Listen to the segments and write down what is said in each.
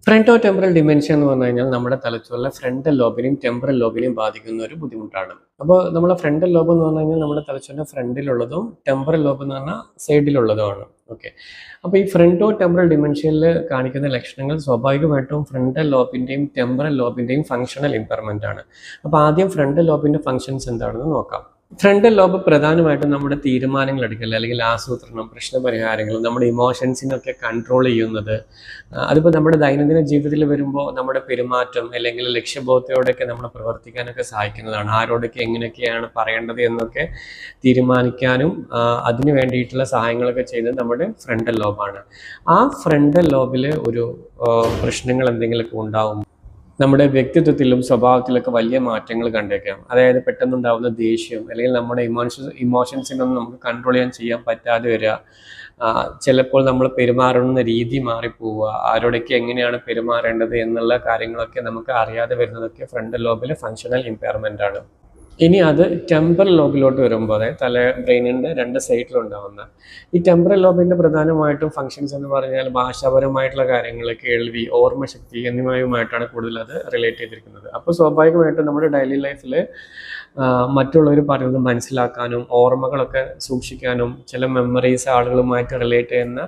ഫ്രണ്ടോ temporal dementia എന്ന് പറഞ്ഞു കഴിഞ്ഞാൽ നമ്മുടെ തലച്ചോറിലെ ഫ്രണ്ടൽ ലോബിനെയും ടെമ്പറൽ ലോബിനെയും ബാധിക്കുന്ന ഒരു ബുദ്ധിമുട്ടാണ്. അപ്പോൾ നമ്മളെ ഫ്രണ്ടൽ ലോബ് എന്ന് പറഞ്ഞു കഴിഞ്ഞാൽ നമ്മുടെ തലച്ചോറിന്റെ ഫ്രണ്ടിലുള്ളതും ടെമ്പറൽ ലോബ് എന്ന് പറഞ്ഞാൽ സൈഡിലുള്ളതുമാണ്. ഓക്കെ, അപ്പോൾ ഈ ഫ്രണ്ടോ ടെമ്പറൽ ഡിമെൻഷ്യയിൽ കാണിക്കുന്ന ലക്ഷണങ്ങൾ സ്വാഭാവികമായിട്ടും ഫ്രണ്ടൽ ലോബിന്റെയും ടെമ്പറൽ ലോബിന്റെയും ഫങ്ഷണൽ ഇമ്പയർമെന്റ് ആണ്. അപ്പോൾ ആദ്യം ഫ്രണ്ടൽ ലോബിന്റെ ഫങ്ഷൻസ് എന്താണെന്ന് നോക്കാം. ഫ്രണ്ടൽ ലോബ് പ്രധാനമായിട്ടും നമ്മുടെ തീരുമാനങ്ങൾ എടുക്കൽ അല്ലെങ്കിൽ ആസൂത്രണം, പ്രശ്നപരിഹാരങ്ങൾ, നമ്മുടെ ഇമോഷൻസിനൊക്കെ കൺട്രോൾ ചെയ്യുന്നത്. അതിപ്പോൾ നമ്മുടെ ദൈനംദിന ജീവിതത്തിൽ വരുമ്പോൾ നമ്മുടെ പെരുമാറ്റം അല്ലെങ്കിൽ ലക്ഷ്യബോധത്തോടെയൊക്കെ നമ്മൾ പ്രവർത്തിക്കാനൊക്കെ സഹായിക്കുന്നതാണ്. ആരോടൊക്കെ എങ്ങനെയൊക്കെയാണ് പറയേണ്ടത് എന്നൊക്കെ തീരുമാനിക്കാനും അതിന് വേണ്ടിയിട്ടുള്ള സഹായങ്ങളൊക്കെ ചെയ്യുന്നത് നമ്മുടെ ഫ്രണ്ടൽ ലോബാണ്. ആ ഫ്രണ്ടൽ ലോബിൽ ഒരു പ്രശ്നങ്ങൾ എന്തെങ്കിലുമൊക്കെ ഉണ്ടാവും, നമ്മുടെ വ്യക്തിത്വത്തിലും സ്വഭാവത്തിലൊക്കെ വലിയ മാറ്റങ്ങൾ കണ്ടേക്കാം. അതായത് പെട്ടെന്നുണ്ടാകുന്ന ദേഷ്യം അല്ലെങ്കിൽ നമ്മുടെ ഇമോഷൻസിനൊന്നും നമുക്ക് കൺട്രോൾ ചെയ്യാൻ പറ്റാതെ വരിക, ചിലപ്പോൾ നമ്മൾ പെരുമാറുന്ന രീതി മാറിപ്പോവുക, ആരോടൊക്കെ എങ്ങനെയാണ് പെരുമാറേണ്ടത് എന്നുള്ള കാര്യങ്ങളൊക്കെ നമുക്ക് അറിയാതെ വരുന്നതൊക്കെ ഫ്രണ്ടൽ ലോബിലെ ഫങ്ഷണൽ ഇമ്പയർമെൻ്റ് ആണ്. ഇനി അത് ടെമ്പറൽ ലോബിലോട്ട് വരുമ്പോൾ, അതായത് ബ്രെയിനിൻ്റെ രണ്ട് സൈഡിലുണ്ടാവുന്ന ഈ ടെമ്പറൽ ലോബിൻ്റെ പ്രധാനമായിട്ടും ഫങ്ഷൻസ് എന്ന് പറഞ്ഞാൽ ഭാഷാപരമായിട്ടുള്ള കാര്യങ്ങൾ, കേൾവി, ഓർമ്മശക്തി എന്നിവയുമായിട്ടാണ് കൂടുതൽ അത് റിലേറ്റ് ചെയ്തിരിക്കുന്നത്. അപ്പോൾ സ്വാഭാവികമായിട്ടും നമ്മുടെ ഡെയിലി ലൈഫിൽ മറ്റുള്ളവർ പറയുന്നത് മനസ്സിലാക്കാനും ഓർമ്മകളൊക്കെ സൂക്ഷിക്കാനും ചില മെമ്മറീസ് ആളുകളുമായിട്ട് റിലേറ്റ് ചെയ്യുന്ന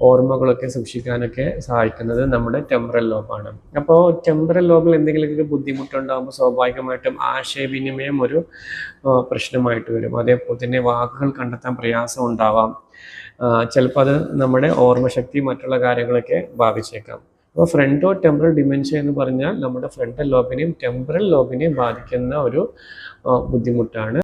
ഓർമ്മകളൊക്കെ സൂക്ഷിക്കാനൊക്കെ സഹായിക്കുന്നത് നമ്മുടെ ടെമ്പറൽ ലോബാണ്. അപ്പോൾ ടെമ്പറൽ ലോബിൽ എന്തെങ്കിലുമൊക്കെ ബുദ്ധിമുട്ടുണ്ടാകുമ്പോൾ സ്വാഭാവികമായിട്ടും ആശയവിനിമയം ഒരു പ്രശ്നമായിട്ട് വരും. അതേപോലെ തന്നെ വാക്കുകൾ കണ്ടെത്താൻ പ്രയാസം ഉണ്ടാവാം. ചിലപ്പോൾ അത് നമ്മുടെ ഓർമ്മശക്തി മറ്റുള്ള കാര്യങ്ങളൊക്കെ ബാധിച്ചേക്കാം. അപ്പോൾ ഫ്രണ്ടോ ടെമ്പറൽ ഡിമെൻഷ്യ എന്ന് പറഞ്ഞാൽ നമ്മുടെ ഫ്രണ്ടൽ ലോബിനെയും ടെമ്പറൽ ലോബിനെയും ബാധിക്കുന്ന ഒരു ബുദ്ധിമുട്ടാണ്.